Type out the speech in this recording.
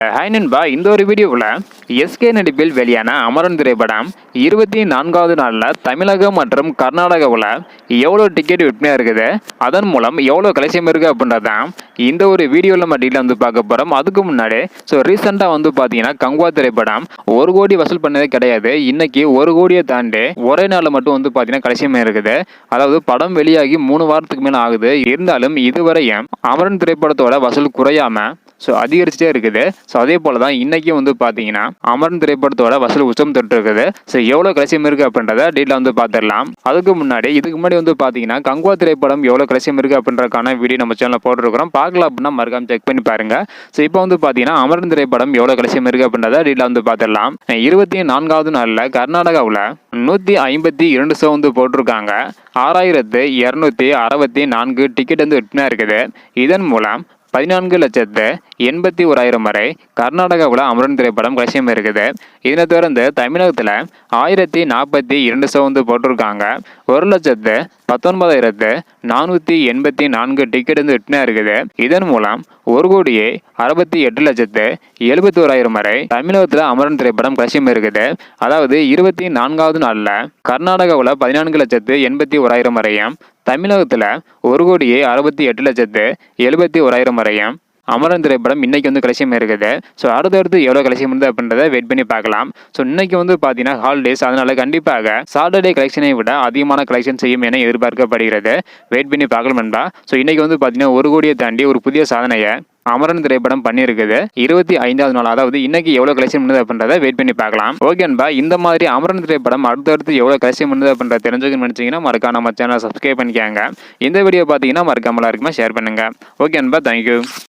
Hi நண்பா, இந்த ஒரு வீடியோவில் எஸ்கே நடிப்பில் வெளியான அமரன் திரைப்படம் 24வது நாளில் தமிழகம் மற்றும் கர்நாடகாவில் எவ்வளோ டிக்கெட் விற்பனையாக இருக்குது, அதன் மூலம் எவ்வளோ கலெக்ஷன் இருக்குது அப்படின்றதான் இந்த ஒரு வீடியோவில் நம்ம டீட்டெயில் பார்க்க போகிறோம். அதுக்கு முன்னாடி ரீசெண்டாக பார்த்தீங்கன்னா கங்குவா திரைப்படம் 1 கோடி வசூல் பண்ணதே கிடையாது. இன்னைக்கு 1 கோடியை தாண்டி ஒரே நாளில் மட்டும் பார்த்தீங்கன்னா கலெக்ஷன் இருக்குது. அதாவது படம் வெளியாகி 3 வாரத்துக்கு மேலே ஆகுது. இருந்தாலும் இதுவரையும் அமரன் திரைப்படத்தோட வசூல் குறையாமல் அதிகரிச்சுட்டே இருக்குது. அதே போல தான் இன்னைக்கும் பார்த்தீங்கன்னா அமரன் திரைப்படத்தோட வசூல் உச்சம் தொட்டு இருக்குது. எவ்வளோ கலெக்ஷன் இருக்கு அப்படின்றத டீட்டெயில் பார்த்துடலாம். இதுக்கு முன்னாடி பார்த்தீங்கன்னா கங்குவா திரைப்படம் எவ்வளோ கலெக்ஷன் இருக்கு அப்படின்றக்கான வீடியோ நம்ம சேனலில் போட்டுருக்கிறோம். பார்க்கலாம் அப்படின்னா மறக்காம செக் பண்ணி பாருங்க. இப்போ பார்த்தீங்கன்னா அமரன் திரைப்படம் எவ்வளோ கலெக்ஷன் இருக்கு அப்படின்றத டீட்டெயில் பார்த்துடலாம். 24வது நாளில் கர்நாடகாவில் 152 ஷோ போட்டிருக்காங்க. 6264 டிக்கெட் விற்பனை இருக்குது. இதன் மூலம் 14,81,000 வரை கர்நாடகாவில் அமரன் திரைப்படம் கலெக்ஷன் இருக்குது. இதனை தொடர்ந்து தமிழகத்தில் 1042 ஷோ போட்டிருக்காங்க. 1,19,484 டிக்கெட் விற்பனை இருக்குது. இதன் மூலம் 1,68,71,000 வரை தமிழகத்தில் அமரன் திரைப்படம் கலெக்ஷன் இருக்குது. அதாவது 24வது நாளில் கர்நாடகாவில் 14,81,000 வரையும், தமிழகத்தில் 1,68,71,000 வரையும் அமரன் திரைப்படம் இன்னைக்கு கலெக்ஷன் இருக்குது. அடுத்தடுத்து எவ்வளோ கலெக்ஷன் இருக்குது அப்படின்றத வெயிட் பண்ணி பார்க்கலாம். இன்னைக்கு பார்த்தீங்கன்னா ஹாலிடேஸ், அதனால கண்டிப்பாக சாட்டர்டே கலெக்ஷனை விட அதிகமான கலெக்ஷன் செய்யும் என எதிர்பார்க்கப்படுகிறது. வெயிட் பண்ணி பார்க்கலாம் நண்பா. இன்னைக்கு பார்த்தீங்கன்னா 1 கோடியை தாண்டி ஒரு புதிய சாதனையை அமரன் திரைப்படம் பண்ணியிருக்குது. 25வது நாள், அதாவது இன்னைக்கு எவ்வளோ கலெக்ஷன் பண்ணுது அப்படின்றத வெயிட் பண்ணி பார்க்கலாம். ஓகே நண்பா, இந்த மாதிரி அமரன் திரைப்படம் அடுத்தடுத்து எவ்வளோ கலெக்ஷன் பண்ணுது அப்படின்றத தெரிஞ்சுக்கணும்னு நினைச்சீங்கன்னா மறக்காம நம்ம சேனலை சப்ஸ்கிரைப் பண்ணிக்காங்க. இந்த வீடியோ பார்த்தீங்கன்னா மறக்காமலாம் இருக்குமா ஷேர் பண்ணுங்க. ஓகே நண்பா, தேங்க்யூ.